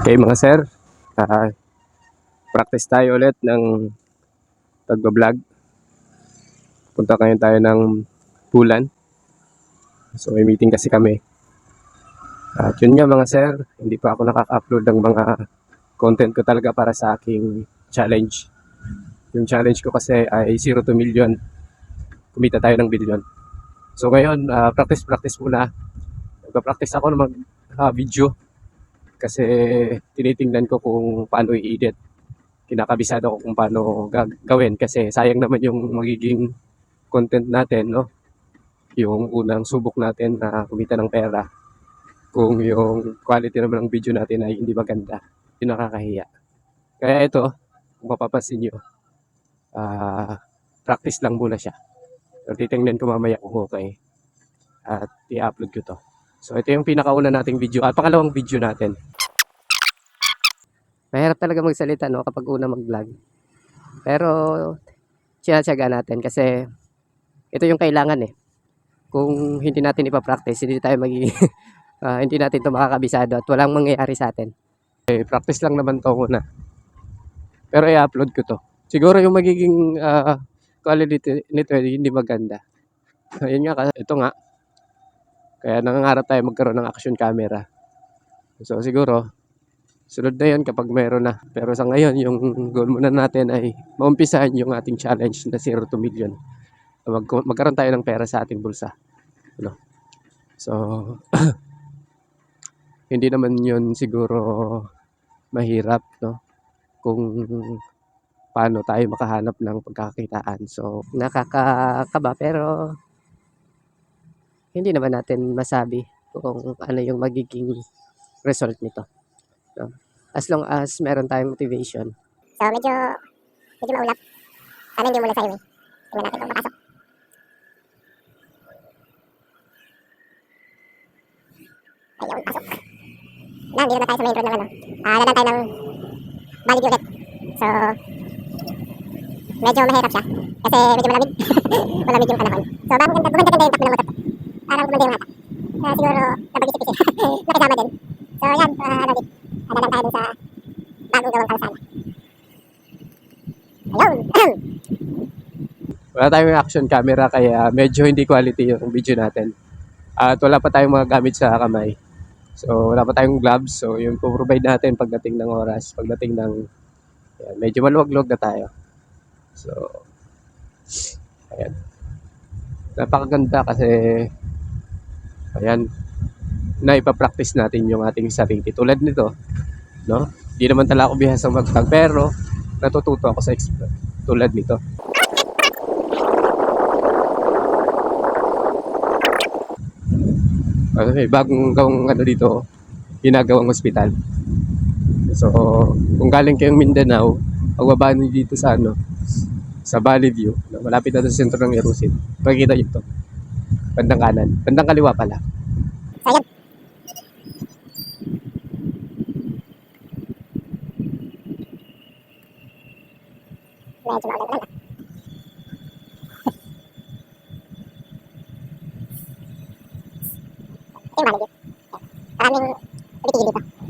Okay mga sir, ah, practice tayo ulit ng pagbablog. Punta ngayon tayo ng Bulan. So may meeting kasi kami. At yun nga mga sir, hindi pa ako nakaka-upload ng mga content ko talaga para sa aking challenge. Yung challenge ko kasi ay 0 to million. Kumita tayo ng billion. So ngayon, practice muna. Nagpa-practice ako ng video kasi tinitingnan ko kung paano i-edit. Kinakabisado ko kung paano gawin kasi sayang naman yung magiging content natin, no? Yung unang subok natin na kumita ng pera. Kung yung quality naman ng video natin ay hindi maganda, yung nakakahiya. Kaya ito, kung mapapansin nyo, practice lang muna siya. So, titingnan ko mamaya kung okay at i-upload ko to. So ito yung pinakauna nating video at pangalawang video natin. Mahirap talaga magsalita, no, kapag una mag-vlog. Pero sinatsaga natin kasi ito yung kailangan eh. Kung hindi natin ipa-practice, hindi tayo magiging hindi natin ito makakabisado at walang mangyayari sa atin. Practice lang naman to muna. Pero i-upload ko to. Siguro yung magiging quality nito hindi maganda. Yun nga, ito nga. Kaya nangangarap tayo magkaroon ng action camera. So siguro, sunod na yun kapag meron na. Pero sa ngayon, yung goal muna natin ay maumpisahan yung ating challenge na 0 to million. Magkaroon tayo ng pera sa ating bulsa. Ano? So, hindi naman yun siguro mahirap, no? Kung paano tayo makahanap ng pagkakakitaan. So, nakakakaba pero hindi naman natin masabi kung ano yung magiging result nito. So, as long as meron tayong motivation. So, medyo maulap. Sana hindi umulan sa highway. Tingnan natin kung makasok. Ayun, pasok. Hindi naman tayo sa main road ng ano. Dadaan tayo ng Valley ulit. So, medyo mahirap siya. Kasi medyo malamig. Malamig yung panahon. So, gumanda yung takbo ng motor. Parang gumanda yung hata. Siguro, napag-isip-isip. Nakisama din. So, yan. Dadaan tayo dun sa bagong gawang kalsada. Ayun. Wala tayong action camera kaya medyo hindi quality yung video natin. At wala pa tayong mga gamit sa kamay. So, wala pa tayong gloves. So, yung provide natin pagdating ng oras, pagdating ng ayan, medyo maluwag-luwag na tayo. So, ayan. Napakaganda kasi ayan, na ipapractice natin yung ating sarili. Tulad nito, no? Hindi naman talaga ako bihasang mag-vlog pero natututo ako sa tulad nito. May bagong gawang ano dito, ginagawang ospital. So, kung galing kayong Mindanao, pagbaba niyo dito sa ano, sa Valley View, malapit na sa sentro ng Erusin. Makikita niyo ito. Bandang kanan, bandang kaliwa pala. Sayang. Medyo maulan-ulan na. Ito yung Valley View. Maraming umitigil dito.